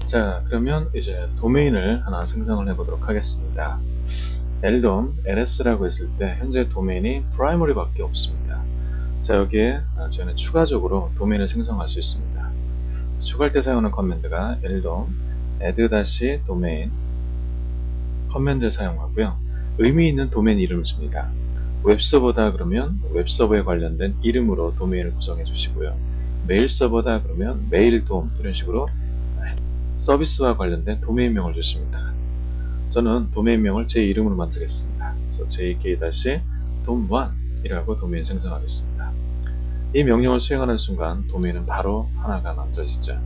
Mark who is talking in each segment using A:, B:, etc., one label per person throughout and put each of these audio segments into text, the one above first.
A: 자, 그러면 이제 도메인을 하나 생성을 해보도록 하겠습니다. ldom ls라고 했을 때 현재 도메인이 primary밖에 없습니다. 자, 여기에 저희는 추가적으로 도메인을 생성할 수 있습니다. 추가할 때 사용하는 커맨드가 ldom add-domain 커맨드를 사용하고요. 의미 있는 도메인 이름을 줍니다. 웹서버다 그러면 웹서버에 관련된 이름으로 도메인을 구성해 주시고요. 메일 서버다 그러면 메일돔 이런 식으로 서비스와 관련된 도메인명을 주십니다. 저는 도메인명을 제 이름으로 만들겠습니다. 그래서 jk-dom1 이라고 도메인 생성하겠습니다. 이 명령을 수행하는 순간 도메인은 바로 하나가 만들어지죠.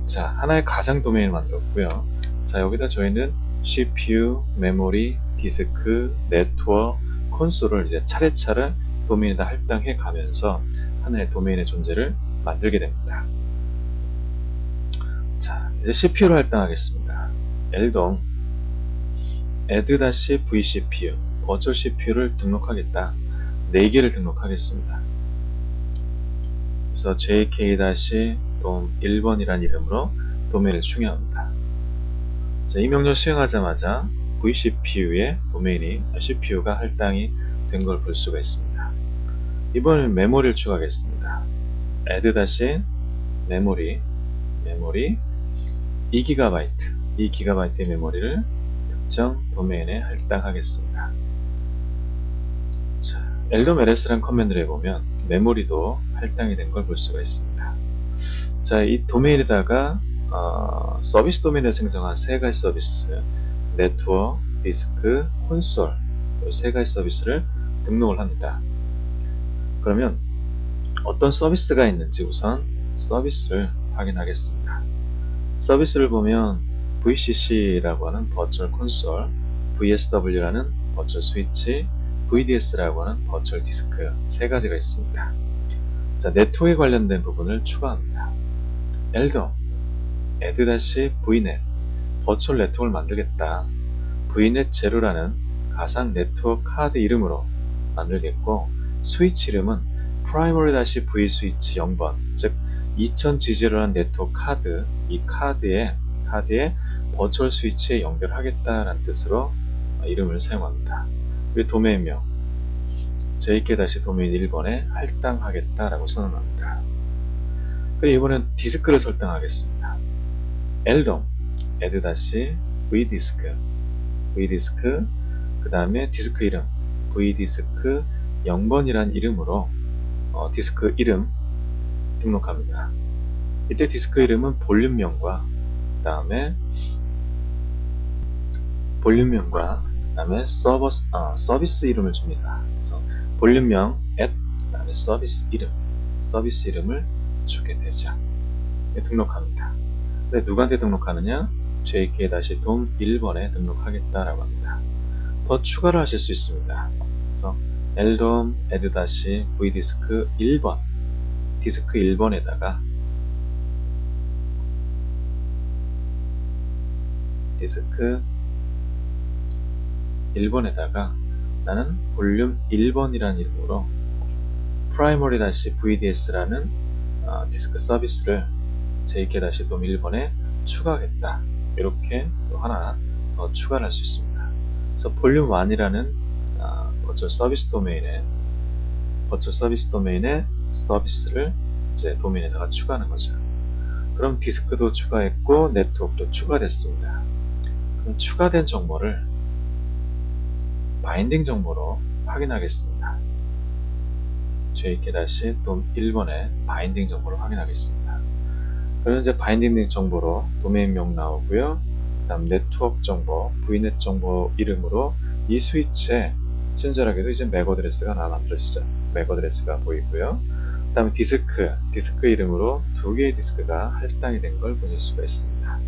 A: 자, 하나의 가상 도메인을 만들었고요. 자, 여기다 저희는 CPU, 메모리, 디스크, 네트워크, 콘솔을 이제 차례차례 도메인에다 할당해 가면서 하나의 도메인의 존재를 만들게 됩니다. 자, 이제 CPU를 할당하겠습니다. ldom add-vcpu 버추얼 CPU를 등록하겠다. 4개를 등록하겠습니다. 그래서 jk-dom1번이라는 이름으로 도메인을 충용합니다. 자, 이 명령 수행하자마자 vCPU의 CPU가 할당이 된 걸 볼 수가 있습니다. 이번엔 메모리를 추가하겠습니다. add-memory 2GB의 메모리를 특정 도메인에 할당하겠습니다. 자, ldom ls라는 커맨드를 해보면 메모리도 할당이 된 걸 볼 수가 있습니다. 자, 이 도메인에다가 서비스 도메인을 생성한 3가지 서비스, 네트워크, 디스크, 콘솔 이 3가지 서비스를 등록을 합니다. 그러면 어떤 서비스가 있는지 우선 서비스를 확인하겠습니다. 서비스를 보면 VCC라고 하는 버추얼 콘솔, VSW라는 버추얼 스위치, VDS라고 하는 버추얼 디스크 3가지가 있습니다. 자, 네트워크에 관련된 부분을 추가합니다. ldom add-vnet 버추얼 네트워크를 만들겠다. vnet 제로라는 가상 네트워크 카드 이름으로 만들겠고, 스위치 이름은 primary-v 스위치 0번, 즉 2000G0라는 네트워크 카드, 이 카드에 버추얼 스위치에 연결하겠다라는 뜻으로 이름을 사용합니다. 그리고 도메인명 jk-domain 1번에 할당하겠다라고 선언합니다. 그리고 이번엔 디스크를 설정하겠습니다. ldom add-vdisk 그 다음에 디스크 이름 vdisk 0번이란 이름으로 디스크 이름 등록합니다. 이때 디스크 이름은 볼륨명과 그 다음에 서비스 이름을 줍니다. 그래서 볼륨명 그 다음에 서비스 이름을 주게 되죠. 등록합니다. 근데 누구한테 등록하느냐? jk-dom 1번에 등록하겠다라고 합니다. 더 추가를 하실 수 있습니다. 그래서 ldom add-vdisk 1번 디스크 1번에다가 나는 볼륨 1번이라는 이름으로 primary-vds라는 디스크 서비스를 jk-dom 1번에 추가하겠다. 이렇게 또 하나 더 추가를 할 수 있습니다. 그래서 볼륨 1이라는 버추얼 서비스 도메인의 서비스를 이제 도메인에다가 추가하는 거죠. 그럼 디스크도 추가했고 네트워크도 추가됐습니다. 그럼 추가된 정보를 바인딩 정보로 확인하겠습니다. jk-dom 1번에 바인딩 정보를 확인하겠습니다. 그럼 이제 바인딩 정보로 도메인명 나오고요. 그 다음 네트워크 정보, vnet 정보 이름으로 이 스위치에 친절하게도 이제 맥 어드레스가 하나 만들어지죠. 맥 어드레스가 보이고요. 그 다음에 디스크 이름으로 2개의 디스크가 할당이 된 걸 보실 수가 있습니다.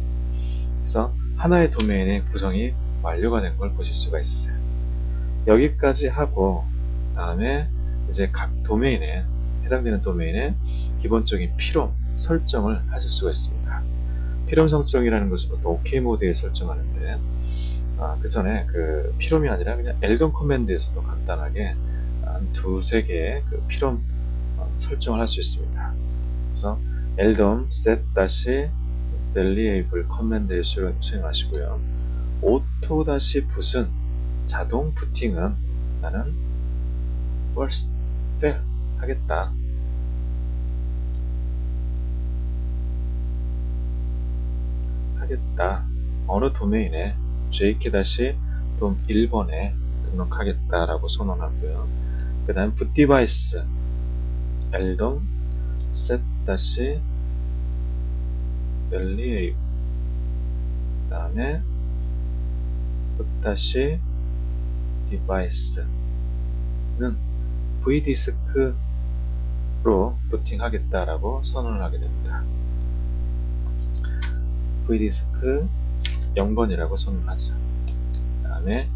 A: 그래서 하나의 도메인의 구성이 완료가 된 걸 보실 수가 있어요. 여기까지 하고 다음에 이제 각 도메인에 해당되는 도메인의 기본적인 필요 설정을 하실 수가 있습니다. 필요 설정이라는 것은 보통 OK 모드에 설정하는데 그 전에 그 필요이 아니라 그냥 ldom 커맨드에서도 간단하게 한 2-3개의 그 필요 설정을 할 수 있습니다. 그래서 ldom set 밸리에이블 커맨드에 수행하시고요. auto-boot은 자동 부팅은 나는 false fail 하겠다. 어느 도메인에 jk-dom 1번에 등록하겠다라고 선언하고요. 그 다음 boot device eldom set-value 그 다음에 boot-device는 vdisk로 부팅하겠다라고 선언을 하게 됩니다. vdisk 0번이라고 선언하죠. 그 다음에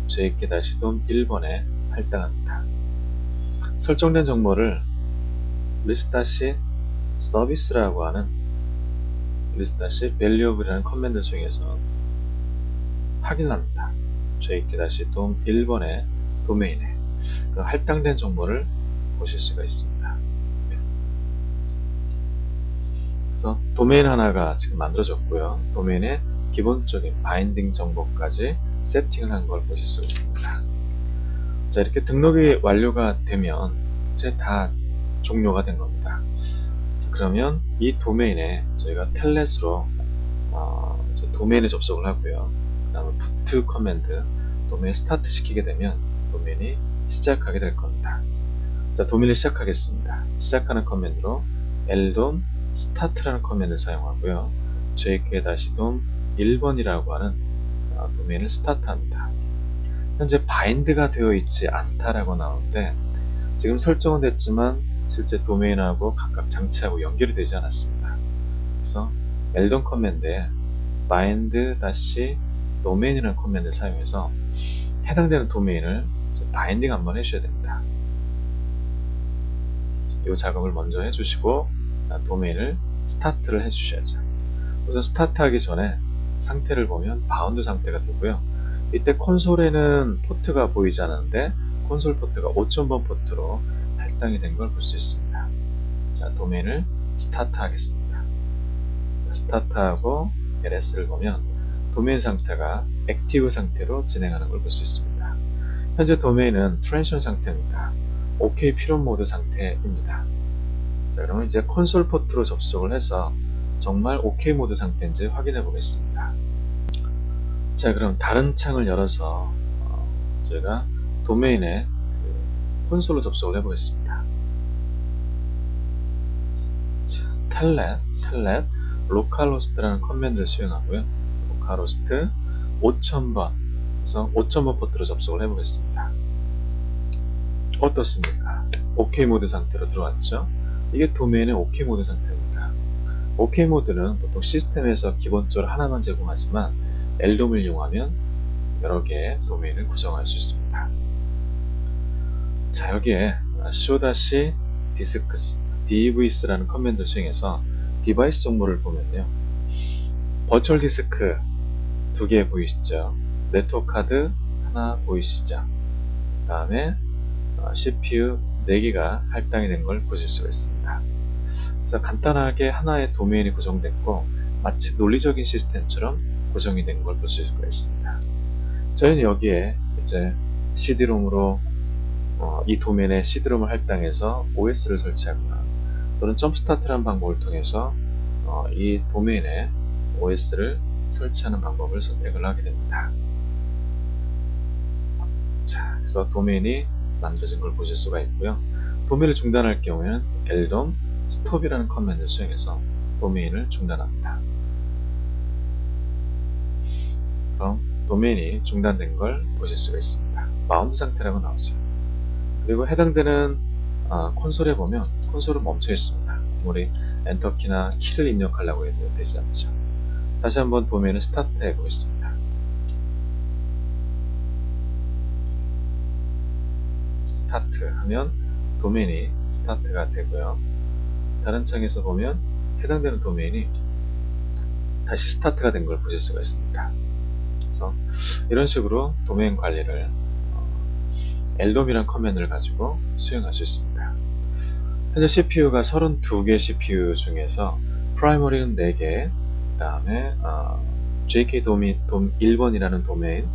A: jk-dom 1번에 할당합니다. 설정된 정보를 list-service라고 하는 list-valuable이라는 커맨드 중에서 확인합니다. jk-dom 1번의 도메인에 그 할당된 정보를 보실 수가 있습니다. 그래서 도메인 하나가 지금 만들어졌고요. 도메인의 기본적인 바인딩 정보까지 세팅을 한 걸 보실 수 있습니다. 자, 이렇게 등록이 완료가 되면 이제 다 종료가 된 겁니다. 자, 그러면 이 도메인에 저희가 텔넷으로 도메인에 접속을 하고요. 그 다음에 boot 커맨드 도메인 스타트 시키게 되면 도메인이 시작하게 될 겁니다. 자, 도메인을 시작하겠습니다. 시작하는 커맨드로 eldom start라는 커맨드를 사용하고요. jk-dom 1번이라고 하는 도메인을 스타트합니다. 현재 바인드가 되어 있지 않다라고 나오는데 지금 설정은 됐지만 실제 도메인하고 각각 장치하고 연결이 되지 않았습니다. 그래서 eldom 커맨드에 bind-domain이라는 커맨드를 사용해서 해당되는 도메인을 바인딩 한번 해주셔야 됩니다. 이 작업을 먼저 해주시고 도메인을 스타트를 해주셔야죠. 우선 스타트하기 전에 상태를 보면 바운드 상태가 되고요. 이때 콘솔에는 포트가 보이지 않는데 콘솔 포트가 5,000번 포트로 할당이 된 걸 볼 수 있습니다. 자, 도메인을 스타트 하겠습니다. 자, 스타트하고 LS를 보면 도메인 상태가 액티브 상태로 진행하는 걸 볼 수 있습니다. 현재 도메인은 트랜지션 상태입니다. OK 필원 모드 상태입니다. 자, 그러면 이제 콘솔 포트로 접속을 해서 정말 OK 모드 상태인지 확인해 보겠습니다. 자, 그럼 다른 창을 열어서 저희가 도메인에 콘솔로 접속을 해 보겠습니다. 텔넷 localhost라는 커맨드를 수행하고요. localhost 5000번 그래서 5000번 포트로 접속을 해 보겠습니다. 어떻습니까? OK 모드 상태로 들어왔죠? 이게 도메인의 OK 모드 상태입니다. OK 모드는 보통 시스템에서 기본적으로 하나만 제공하지만 eldom을 이용하면 여러 개의 도메인을 구성할 수 있습니다. 자, 여기에 show-devs라는 커맨드를 수행해서 디바이스 정보를 보면요. 버추얼 디스크 2개 보이시죠? 네트워크 카드 하나 보이시죠? 그 다음에 CPU 4개가 할당이 된 걸 보실 수가 있습니다. 그래서 간단하게 하나의 도메인이 구성됐고 마치 논리적인 시스템처럼 구성이 된 걸 볼 수가 있습니다. 저희는 여기에 이제 CD롬으로 이 도메인에 CD롬을 할당해서 OS를 설치하거나 또는 점프스타트라는 방법을 통해서 이 도메인에 OS를 설치하는 방법을 선택을 하게 됩니다. 자, 그래서 도메인이 만들어진 걸 보실 수가 있고요. 도메인을 중단할 경우에는 eldom stop이라는 커맨드를 수행해서 도메인을 중단합니다. 그럼 도메인이 중단된 걸 보실 수가 있습니다. 마운트 상태라고 나오죠. 그리고 해당되는 콘솔에 보면 콘솔은 멈춰 있습니다. 우리 엔터키나 키를 입력하려고 해도 되지 않죠. 다시 한번 도메인을 스타트 해 보겠습니다. 스타트 하면 도메인이 스타트가 되고요. 다른 창에서 보면 해당되는 도메인이 다시 스타트가 된 걸 보실 수가 있습니다. 그래서 이런 식으로 도메인 관리를 eldom이란 커맨드를 가지고 수행할 수 있습니다. 현재 CPU가 32개 CPU 중에서 프라이머리는 4개, 다음에 JK 도메인 1번이라는 도메인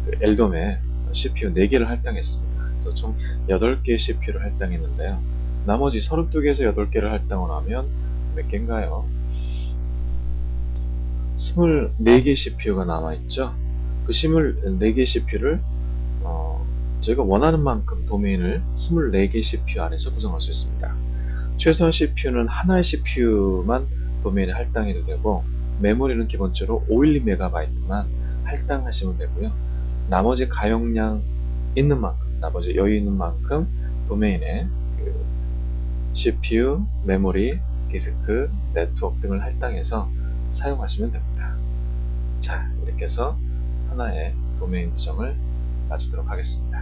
A: 그 L돔에 CPU 4개를 할당했습니다. 그래서 총 8개의 CPU를 할당했는데요. 나머지 32개에서 8개를 할당을 하면 몇 개인가요? 24개 CPU가 남아있죠. 그 24개 CPU를 저희가 원하는 만큼 도메인을 24개 CPU 안에서 구성할 수 있습니다. 최소한 CPU는 하나의 CPU만 도메인에 할당해도 되고, 메모리는 기본적으로 512MB만 할당하시면 되고요. 나머지 가용량 있는 만큼, 나머지 여유 있는 만큼 도메인에 그 CPU, 메모리, 디스크, 네트워크 등을 할당해서 사용하시면 됩니다. 자, 이렇게 해서 하나의 도메인 지정을 마치도록 하겠습니다.